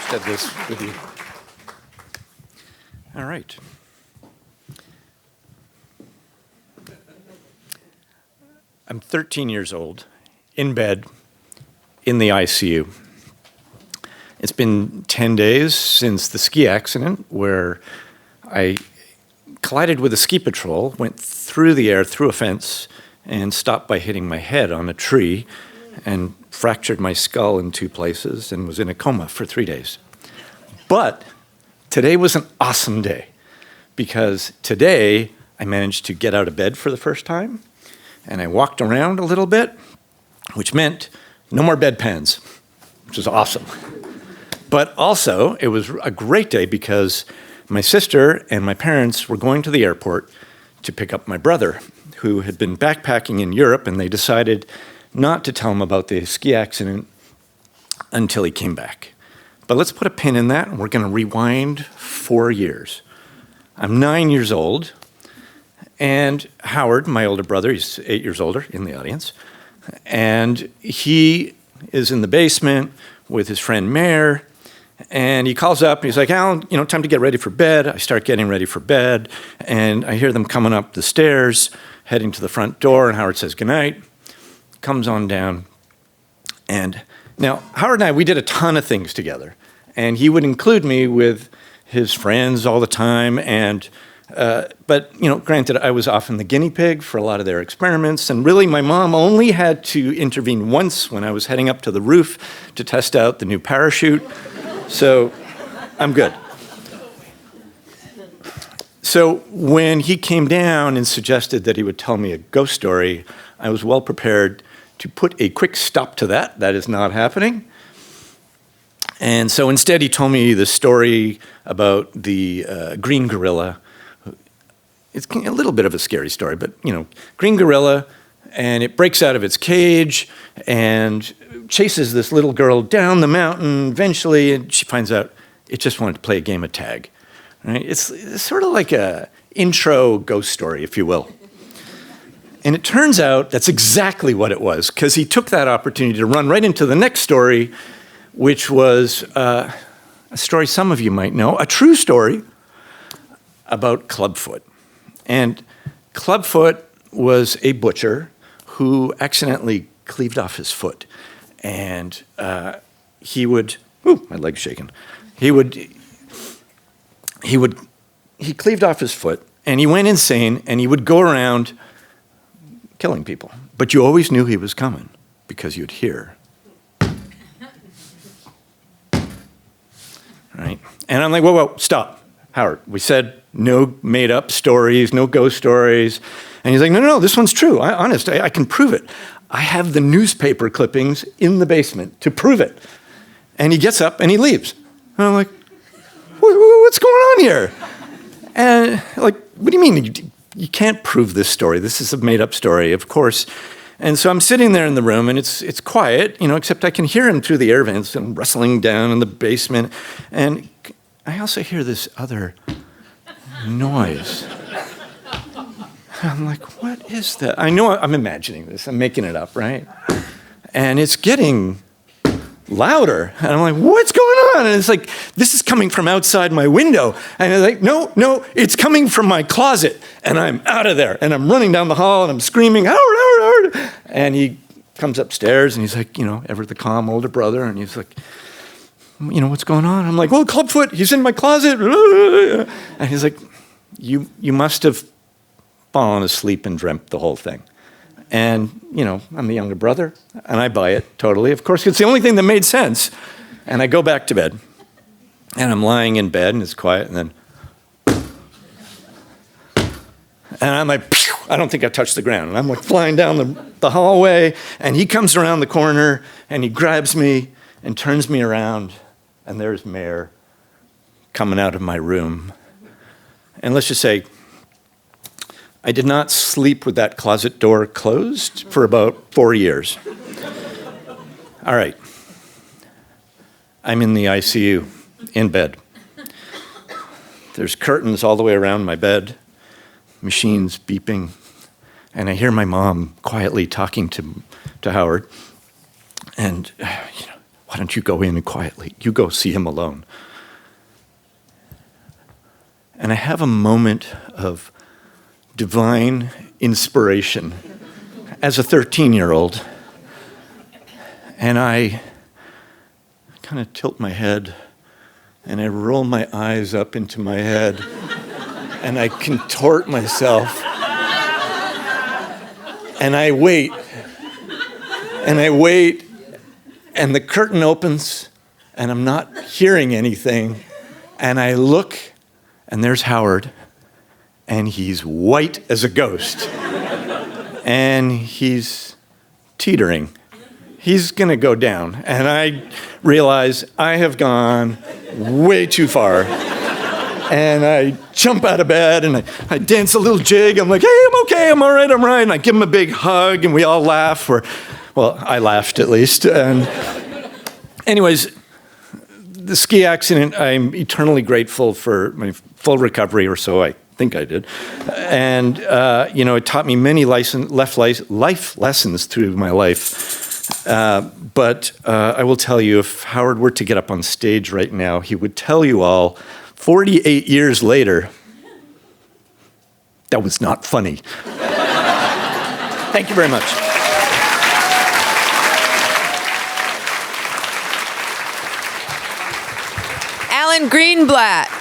unscripted this with you. All right. I'm 13 years old, in bed, in the ICU. It's been 10 days since the ski accident where I collided with a ski patrol, went through the air, through a fence, and stopped by hitting my head on a tree and fractured my skull in 2 places and was in a coma for 3 days. But today was an awesome day because today I managed to get out of bed for the first time and I walked around a little bit, which meant no more bedpans, which was awesome. But also, it was a great day because my sister and my parents were going to the airport to pick up my brother, who had been backpacking in Europe, and they decided not to tell him about the ski accident until he came back. But let's put a pin in that, and we're going to rewind 4 years. I'm 9 years old, and Howard, my older brother, he's 8 years older in the audience, and he is in the basement with his friend Mayor, and he calls up and he's like, Alan, time to get ready for bed. I start getting ready for bed, and I hear them coming up the stairs, heading to the front door, and Howard says goodnight, comes on down. And now, Howard and I, we did a ton of things together, and he would include me with his friends all the time, and but granted, I was often the guinea pig for a lot of their experiments, and really my mom only had to intervene once when I was heading up to the roof to test out the new parachute, so I'm good. So when he came down and suggested that he would tell me a ghost story, I was well prepared to put a quick stop to that. That is not happening. And so instead he told me the story about the green gorilla. It's a little bit of a scary story, but green gorilla, and it breaks out of its cage and chases this little girl down the mountain eventually, and she finds out it just wanted to play a game of tag. Right? It's sort of like a intro ghost story, if you will. And it turns out that's exactly what it was, because he took that opportunity to run right into the next story, which was a story some of you might know, a true story about Clubfoot. And Clubfoot was a butcher who accidentally cleaved off his foot. And he would, my leg's shaking. He cleaved off his foot, and he went insane, and he would go around killing people. But you always knew he was coming because you'd hear. Right? And I'm like, whoa, stop, Howard. We said no made-up stories, no ghost stories. And he's like, no, this one's true. Honest, I can prove it. I have the newspaper clippings in the basement to prove it. And he gets up and he leaves. And I'm like, what's going on here? And like, what do you mean? You can't prove this story. This is a made-up story, of course. And so I'm sitting there in the room, and it's quiet, except I can hear him through the air vents and rustling down in the basement. And I also hear this other noise. I'm like, what is that? I know I'm imagining this. I'm making it up, right? And it's getting louder. And I'm like, what's going on? And it's like, this is coming from outside my window. And I'm like, no, it's coming from my closet. And I'm out of there. And I'm running down the hall, and I'm screaming, Howard. And he comes upstairs, and he's like, ever the calm older brother. And he's like, what's going on? I'm like, well, Clubfoot, he's in my closet. And he's like, you must have fallen asleep and dreamt the whole thing. And, I'm the younger brother, and I buy it totally. Of course, it's the only thing that made sense. And I go back to bed, and I'm lying in bed, and it's quiet, and then, and I'm like, pew! I don't think I touched the ground. And I'm like flying down the hallway, and he comes around the corner, and he grabs me and turns me around, and there's Mayor coming out of my room. And let's just say, I did not sleep with that closet door closed for about 4 years. All right. I'm in the ICU, in bed. There's curtains all the way around my bed, machines beeping, and I hear my mom quietly talking to Howard. And, why don't you go in and quietly, you go see him alone. And I have a moment of divine inspiration as a 13-year-old. And I kind of tilt my head and I roll my eyes up into my head and I contort myself and I wait and the curtain opens and I'm not hearing anything and I look and there's Howard and he's white as a ghost and he's teetering. He's going to go down. And I realize I have gone way too far. And I jump out of bed and I dance a little jig. I'm like, hey, I'm okay, I'm all right, I'm right. And I give him a big hug and we all laugh. Well, I laughed at least. And anyways, the ski accident, I'm eternally grateful for my full recovery, or so I think I did. And, it taught me many life lessons through my life. But I will tell you, if Howard were to get up on stage right now, he would tell you all, 48 years later, that was not funny. Thank you very much. Alan Greenblatt.